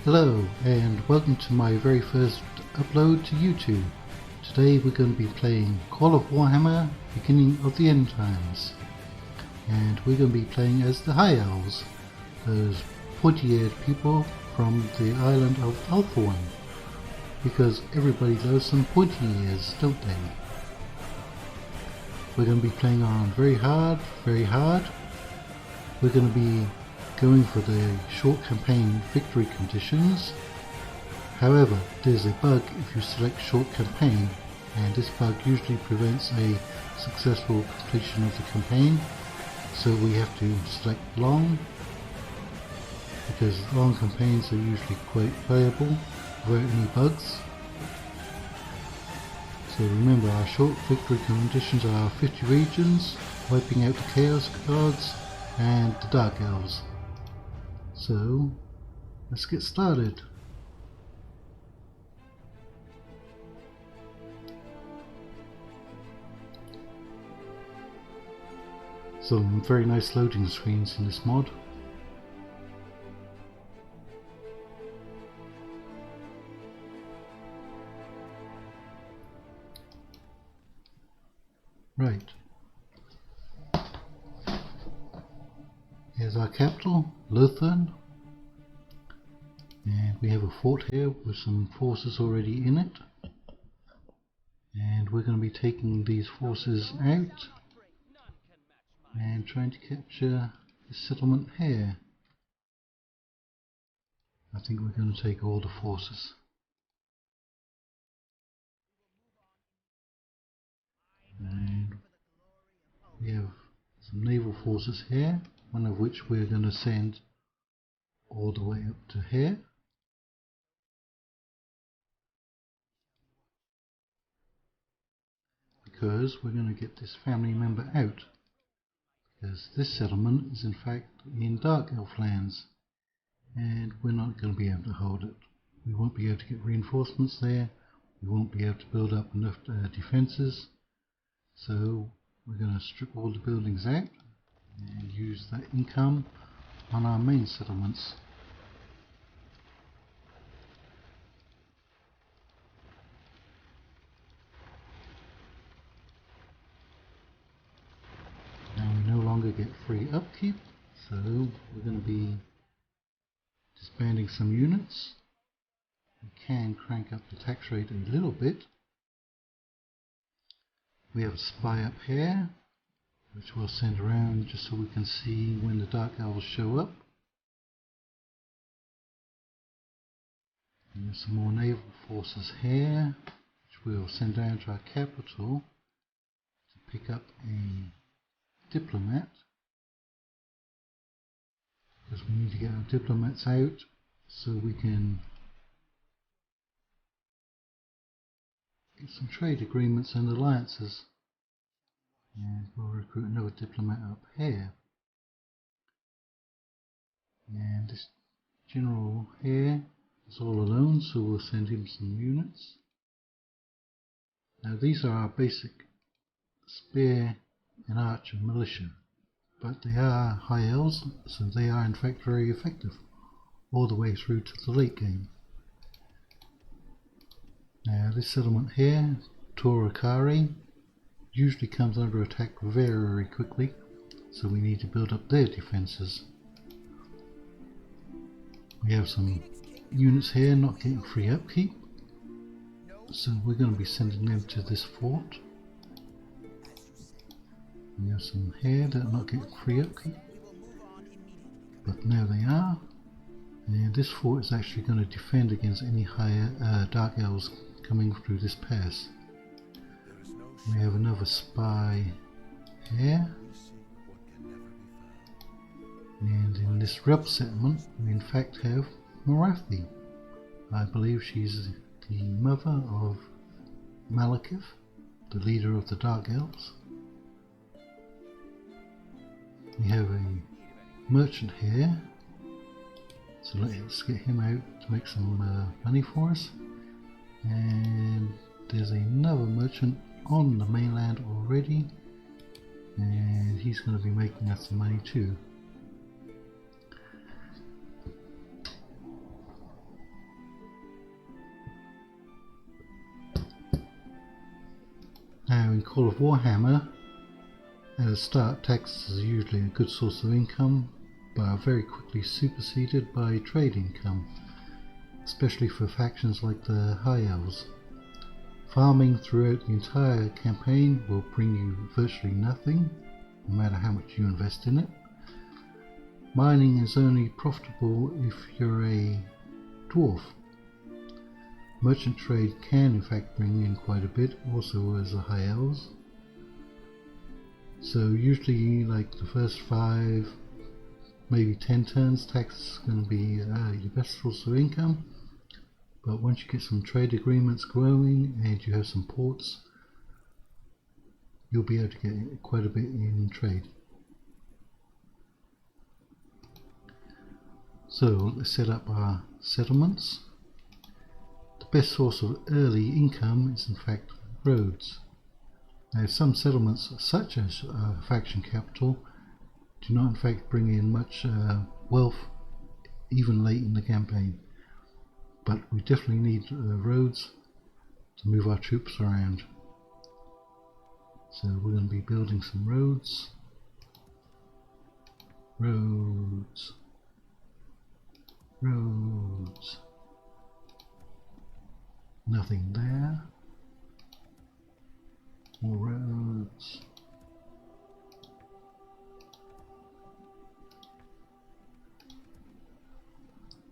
Hello and welcome to my very first upload to YouTube. Today we're going to be playing Call of Warhammer Beginning of the End Times. And we're going to be playing as the High Elves, those pointy-eared people from the island of Alpha. Because everybody loves some pointy ears, don't they? We're going to be playing on very hard. We're going to be going for the short campaign victory conditions. However, there's a bug if you select short campaign, and this bug usually prevents a successful completion of the campaign, so we have to select long, because long campaigns are usually quite playable without any bugs. So remember, our short victory conditions are 50 regions, wiping out the Chaos Guards and the Dark Elves. So, let's get started. Some very nice loading screens in this mod. Right. Here's our capital, Lothern. And we have a fort here with some forces already in it. And we're going to be taking these forces out and trying to capture this settlement here. I think we're going to take all the forces. And we have some naval forces here, one of which we're going to send all the way up to here. Because we're going to get this family member out. Because this settlement is in fact in Dark Elf lands, and we're not going to be able to hold it. We won't be able to get reinforcements there, we won't be able to build up enough defences, so we're going to strip all the buildings out and use that income on our main settlements. Now we no longer get free upkeep, so we're going to be disbanding some units. We can crank up the tax rate a little bit. We have a spy up here, which we'll send around just so we can see when the Dark Elves show up. And there's some more naval forces here, which we'll send down to our capital to pick up a diplomat. Because we need to get our diplomats out so we can get some trade agreements and alliances. And we'll recruit another diplomat up here. And this general here is all alone, so we'll send him some units. Now these are our basic spear and archer militia, but they are high elves, so they are in fact very effective all the way through to the late game. Now this settlement here, Torakari, usually comes under attack very quickly, so we need to build up their defences. We have some units here not getting free upkeep, so we're going to be sending them to this fort. We have some here that are not getting free upkeep, but now they are. And this fort is actually going to defend against any higher Dark Elves coming through this pass. We have another spy here. And in this rebel settlement we in fact have Morathi. I believe she's the mother of Malekith, the leader of the Dark Elves. We have a merchant here, so let's get him out to make some money for us. And there's another merchant on the mainland already, and he's going to be making us some money too. in Call of Warhammer, at the start taxes are usually a good source of income, but are very quickly superseded by trade income, especially for factions like the High Elves. Farming throughout the entire campaign will bring you virtually nothing, no matter how much you invest in it. Mining is only profitable if you're a dwarf. Merchant trade can in fact bring in quite a bit, also as the High Elves. So usually like the first 5, maybe 10 turns, tax is going to be your best source of income. But once you get some trade agreements growing and you have some ports, you'll be able to get quite a bit in trade. So let's set up our settlements. The best source of early income is in fact roads. Now some settlements such as faction capital do not in fact bring in much wealth even late in the campaign, but we definitely need roads to move our troops around. So we're going to be building some roads. Roads. Roads. Nothing there. More roads.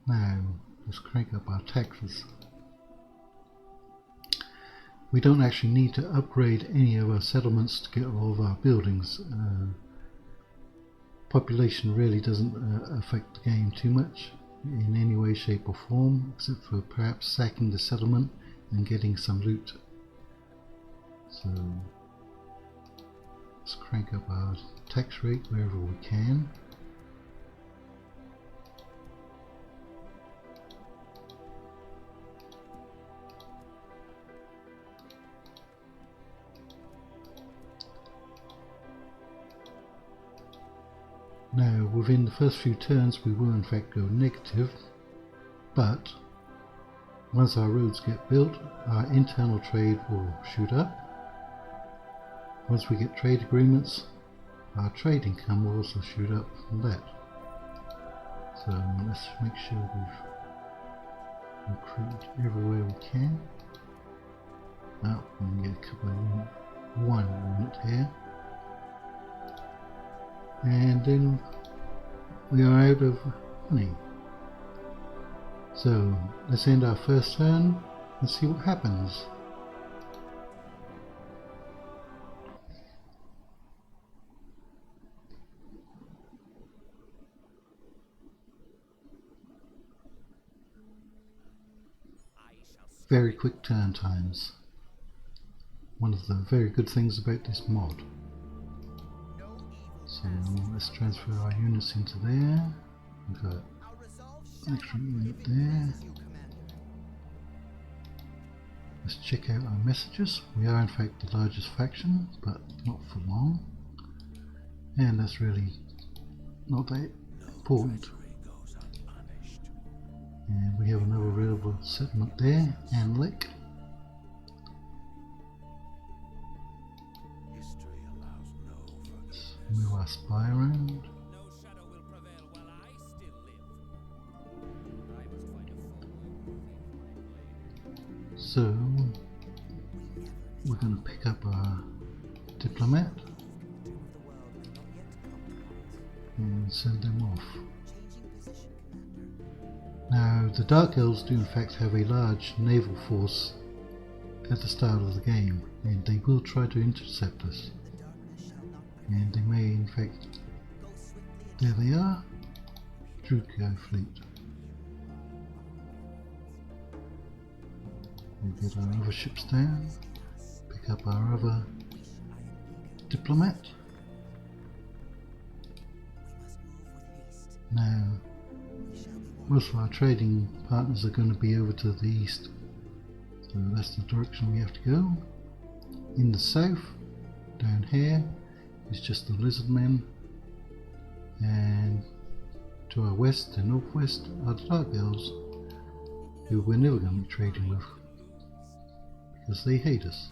Now let's crank up our taxes. We don't actually need to upgrade any of our settlements to get all of our buildings. Population really doesn't affect the game too much in any way, shape or form, except for perhaps sacking the settlement and getting some loot. So let's crank up our tax rate wherever we can. Now within the first few turns we will in fact go negative, but once our roads get built, our internal trade will shoot up. Once we get trade agreements, our trade income will also shoot up from that. So let's make sure we've recruited everywhere we can. Now we can get a couple of one unit here. And then we are out of money. So let's end our first turn and see what happens. Very quick turn times. One of the very good things about this mod. So let's transfer our units into there. We've got an extra unit there. Let's check out our messages. We are in fact the largest faction, but not for long. And that's really not that important. And we have another available settlement there, and lick. Move our spy around. So we're going to pick up our diplomat and send them off. Now the Dark Elves do in fact have a large naval force at the start of the game, and they will try to intercept us. And they may in fact, there they are, Druko fleet. We'll get our other ships down, pick up our other diplomat. Now most of our trading partners are going to be over to the east, so that's the direction we have to go. In the south, down here, is just the lizard men, and to our west and northwest are the Dark Elves, who we're never going to be trading with because they hate us.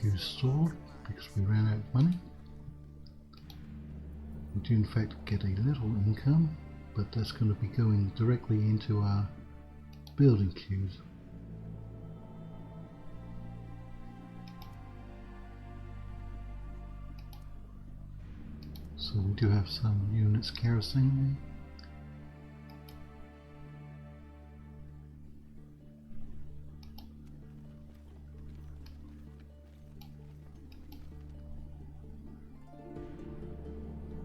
queue stalled because we ran out of money. We do in fact get a little income, but that's going to be going directly into our building queues. So we do have some units garrisoning.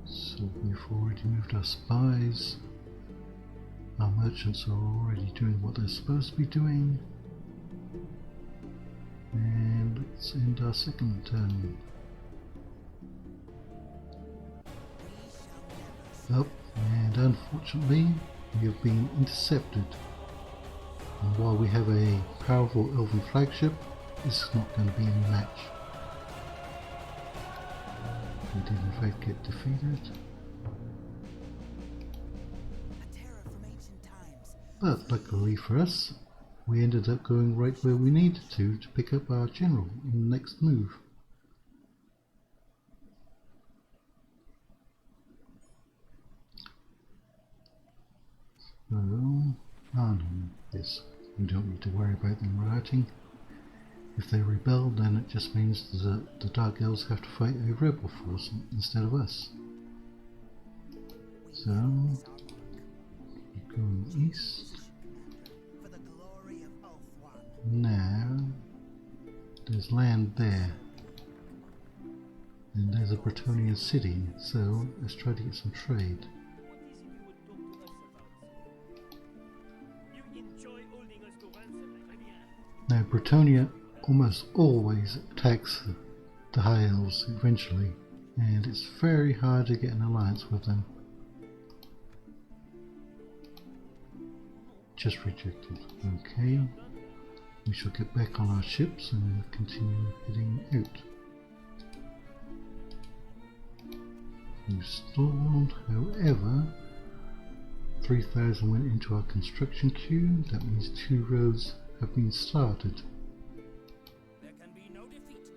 So we've already moved our spies. Our merchants are already doing what they're supposed to be doing. And let's end our second turn. Oh, and unfortunately we have been intercepted. And while we have a powerful elven flagship, this is not going to be any match. We did in fact get defeated. But luckily for us, we ended up going right where we needed to pick up our general in the next move. So, no, yes, we don't need to worry about them rioting. If they rebel, then it just means that the Dark Elves have to fight a rebel force instead of us. So, going east. Now, there's land there. And there's a Bretonnian city, so let's try to get some trade. Now, Bretonnia almost always attacks the High Elves eventually, and it's very hard to get an alliance with them. Just rejected. Okay. We shall get back on our ships and continue heading out. We've stalled, however, 3,000 went into our construction queue. That means 2 roads have been started.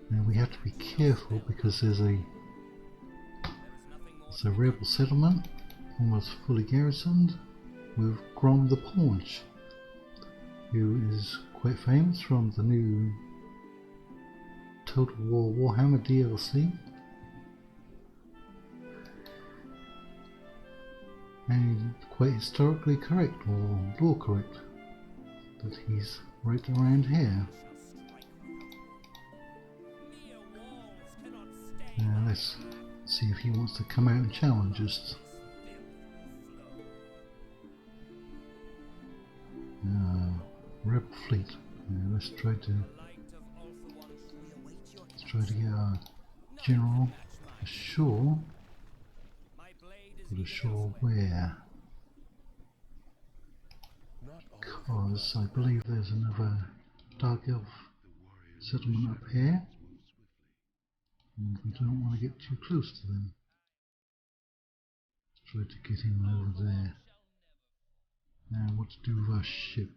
Now we have to be careful because there's a rebel settlement almost fully garrisoned with Grom the Paunch, who is quite famous from the new Total War Warhammer DLC, and quite historically correct, or lore correct, that he's right around here. Now let's see if he wants to come out and challenge us. Rebel fleet. Now let's try to get our general ashore. But ashore where? Because I believe there's another Dark Elf settlement up here, and we don't want to get too close to them. Let's try to get him over there. Now what to do with our ship?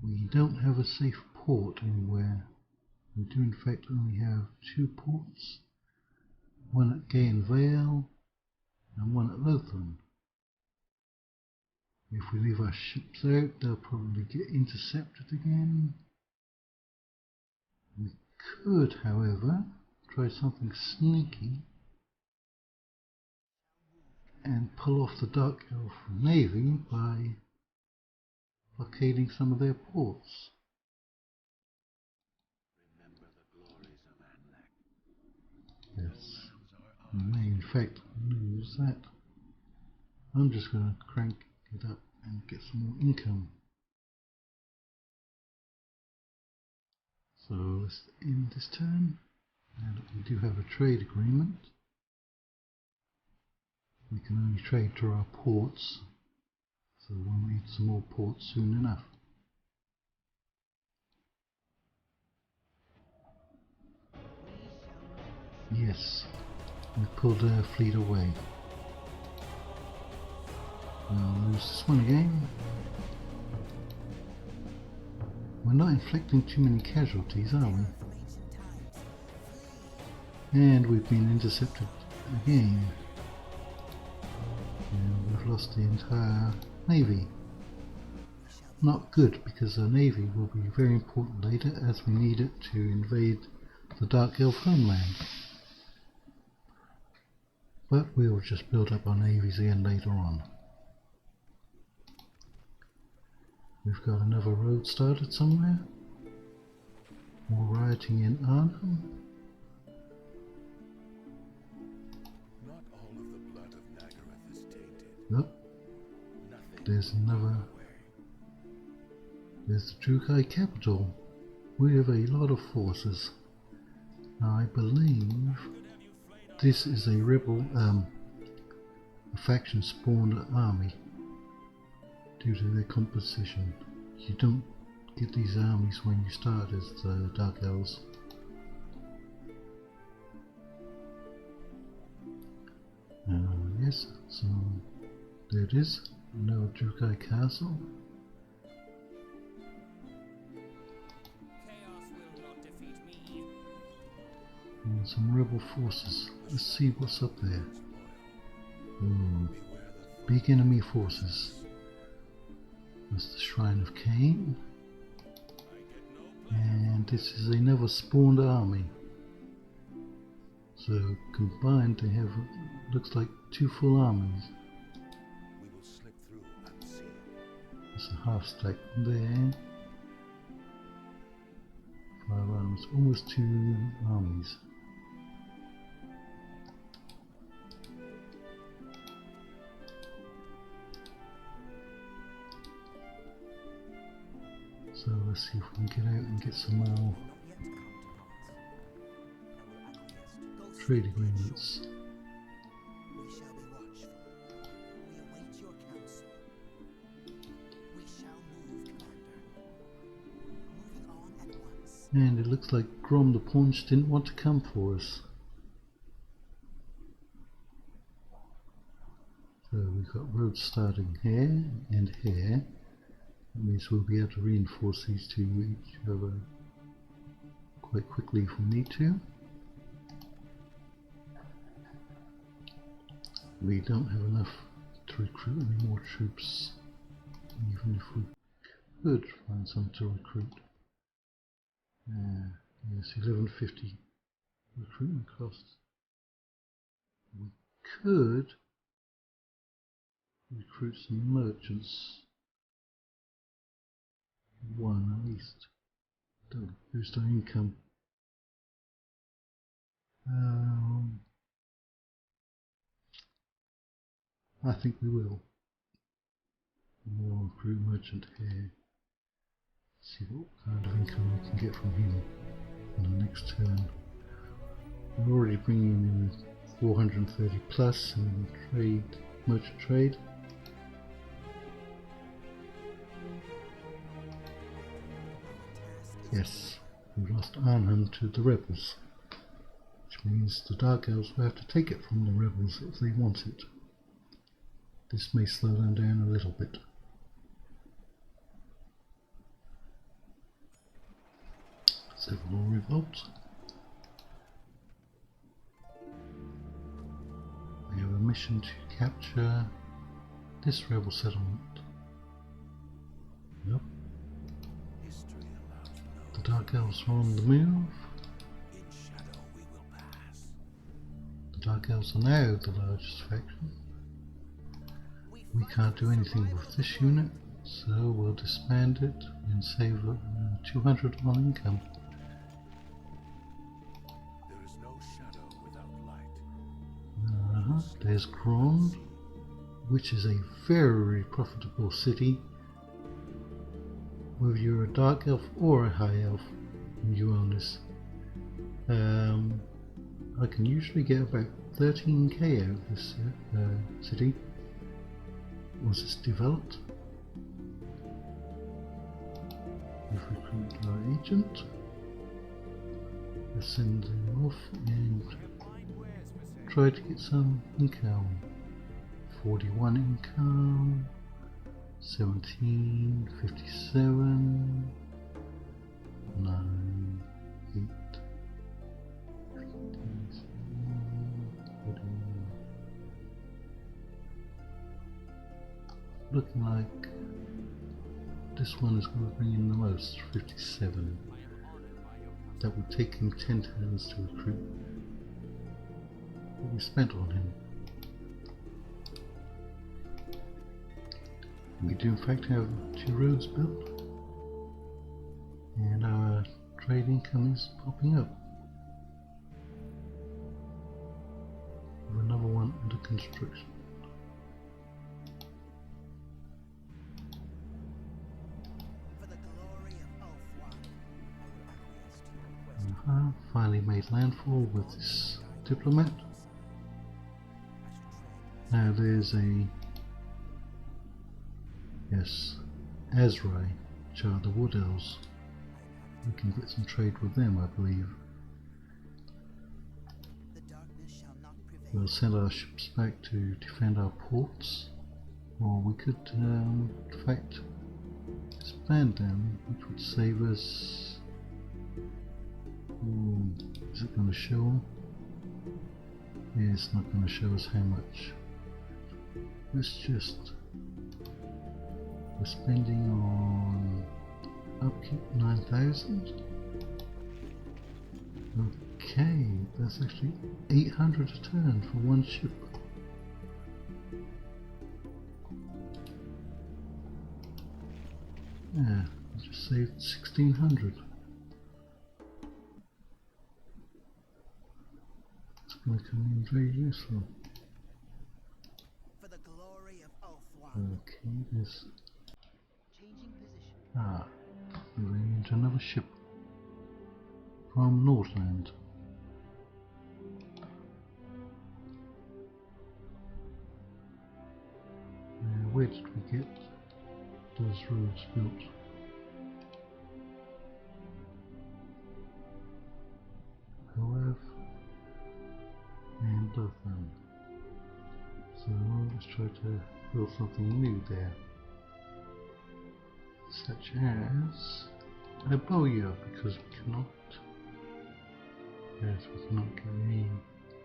We don't have a safe port anywhere. We do in fact only have 2 ports, one at Gay and Vale and one at Lothran. If we leave our ships out, they'll probably get intercepted again. We could, however, try something sneaky and pull off the Dark Elf Navy by blockading some of their ports. Yes, we may in fact lose that. I'm just going to crank it up and get some more income. So let's end this turn. Now that we do have a trade agreement, we can only trade to our ports, so we'll need some more ports soon enough. Yes, we pulled our fleet away. We'll lose this one again. We're not inflicting too many casualties, are we? And we've been intercepted again. And we've lost the entire navy. Not good, because our navy will be very important later as we need it to invade the Dark Elf homeland. But we'll just build up our navies again later on. We've got another road started somewhere. More rioting in Arnhem. Not all of the blood of Nagaroth is tainted. Look, there's another. There's the Drukai capital with a lot of forces. Now I believe this is a rebel, a faction spawned army due to their composition. You don't get these armies when you start as the Dark Elves. Yes, so there it is, another Drukai castle. And some rebel forces. Let's see what's up there. Ooh, big enemy forces. That's the Shrine of Cain. And this is another spawned army. So combined they have, looks like 2 full armies. We will slip through unseen. There's a half stack there. 5 armies, almost 2 armies. So let's see if we can get out and get some more trade agreements. We shall be watchful. We await your counsel. We shall move, Commander. Moving on at once. And it looks like Grom the Paunch didn't want to come for us. So we've got roads starting here and here. That means we'll be able to reinforce these two each other quite quickly if we need to. We don't have enough to recruit any more troops, even if we could find some to recruit. Yes, 1150 recruitment costs. We could recruit some merchants. One at least. That'll boost our income. I think we will. More recruit merchant here. See what kind of income we can get from him in the next turn. We're already bringing in 430 plus in trade, merchant trade. Yes, we lost Arnhem to the rebels, which means the Dark Elves will have to take it from the rebels if they want it. This may slow them down a little bit. Several revolts. We have a mission to capture this rebel settlement. Yep. The Dark Elves are on the move. In shadow we will pass. The Dark Elves are now the largest faction. We can't do anything with this unit, so we'll disband it and save 200 on income. There is no shadow without light. There's Gron, which is a very profitable city. Whether you're a Dark Elf or a High Elf, you own this. I can usually get about 13k out of this city once it's developed. We've recruited our agent. Let's send him off and try to get some income. 41 income. 17, 57, 9, 8, 15, looking like this one is going to bring in the most, 57. That would take him 10 turns to recruit what we spent on him. We do in fact have 2 roads built, and our trade income is popping up. With another one under construction. For the glory of Ulthuan. Finally made landfall with this diplomat. Now there's a Azrai, which are the Wood Elves. We can get some trade with them, I believe. The darkness shall not prevail. We'll send our ships back to defend our ports, or we could, in fact, expand them, which would save us. Is it going to show? Yeah, it's not going to show us how much. Let's just. We're spending on upkeep 9,000. Okay, that's actually 800 a turn for one ship. Yeah, I just saved 1,600. It's going to come in very useful. For the glory of Ulthuan. Okay, there's. Changing position. We're going into another ship from Northland. Where did we get those roads built? Elves and Dothan. So let's try to build something new there. Such as a bowyer, because we cannot. Yes, we cannot get any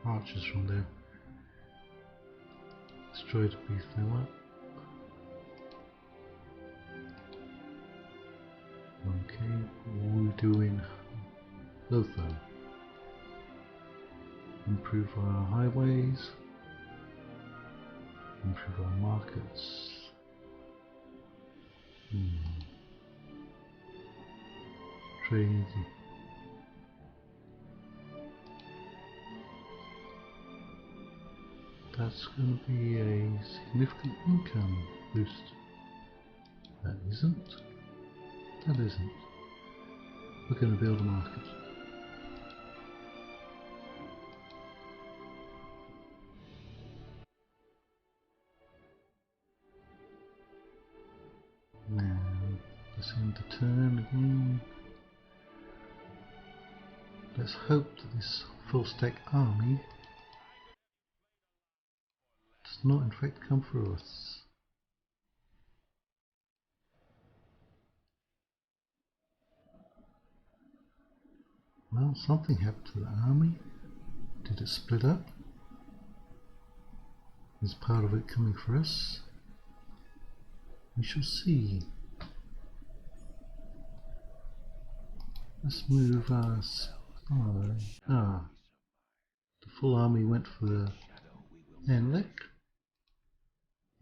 archers from there. Let's try to beef them up. Okay, what we do in Lothar? Improve our highways, improve our markets. Trade. That's going to be a significant income boost. That isn't. That isn't. We're going to build a market. Now, let's end the turn again. Let's hope that this full stack army does not in fact come for us. Well, something happened to the army. Did it split up? Is part of it coming for us? We shall see. Let's move our spy. The full army went for the Anlek,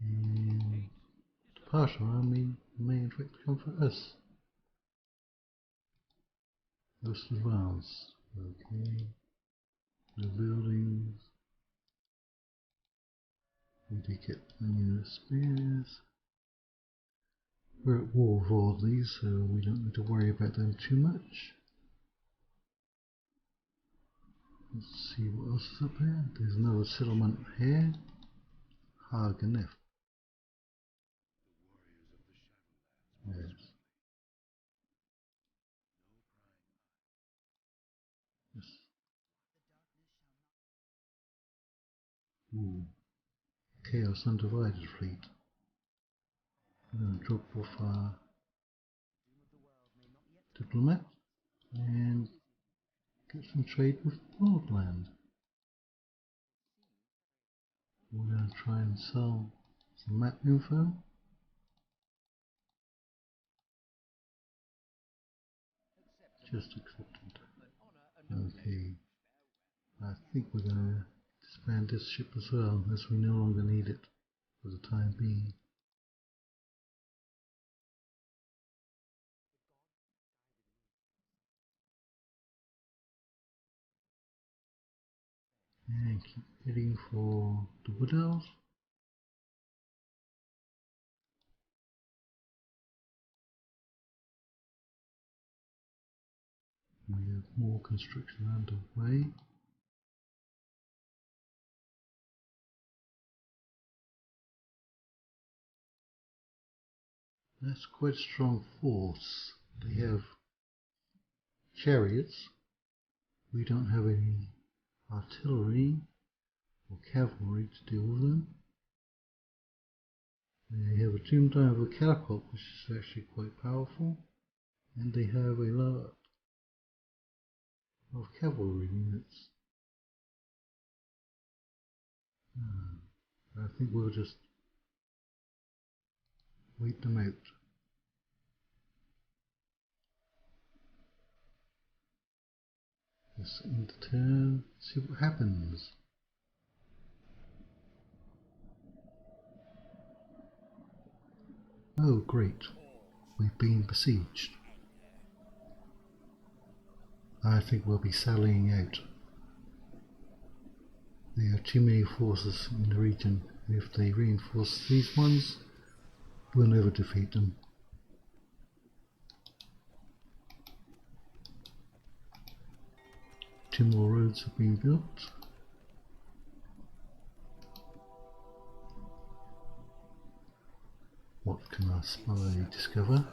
and the partial army may in fact come for us. Let's advance. Okay. The buildings. We did get the unit spears. We're at war with all of these, so we don't need to worry about them too much. Let's see what else is up here. There's another settlement here. Haganef. Yes. Yes. Ooh. Chaos Undivided Fleet. We're going to drop off our diplomat and get some trade with Northland. We're going to try and sell some map info. Just accepted. Okay. I think we're going to disband this ship as well, as we no longer need it for the time being. And keep heading for the Wood Elves. We have more construction underway. That's quite a strong force. They have chariots. We don't have any artillery or cavalry to deal with them. They have a Doom Diver catapult, which is actually quite powerful, and they have a lot of cavalry units. I think we'll just wait them out. Let's end the turn, see what happens. Oh great, we've been besieged. I think we'll be sallying out. There are too many forces in the region. If they reinforce these ones, we'll never defeat them. Two more roads have been built. What can our spy discover?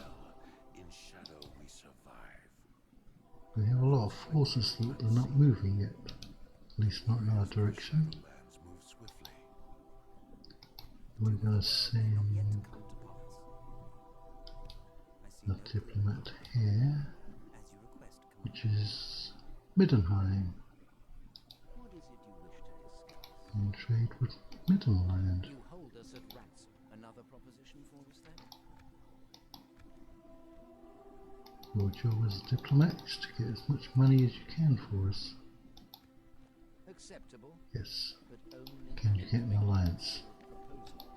In shadow we survive. We have a lot of forces that are not moving yet, at least not in our direction. Lands move swiftly. We're going to send a diplomat here, which is Middenheim, and trade with Middenland. You hold us at ransom. Another proposition for us then? Your job as a diplomat is to get as much money as you can for us. Acceptable, Yes. but only Can you get an alliance? proposal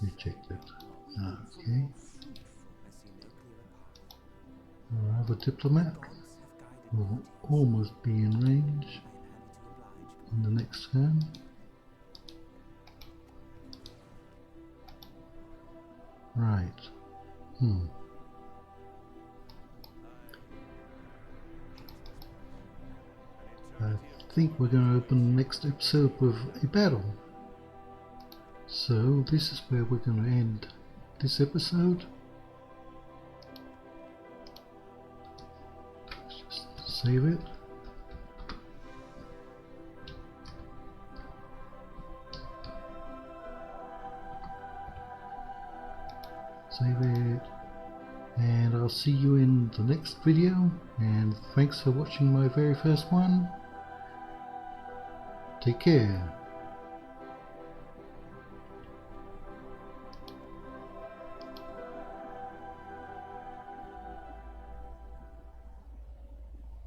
be. Rejected. Okay. I see no clearer path. Our other diplomat will almost be in range in the next turn. Right. I think we're going to open the next episode with a battle. So this is where we're going to end this episode. Let's just save it. Save it. And I'll see you in the next video. And thanks for watching my very first one. Take care.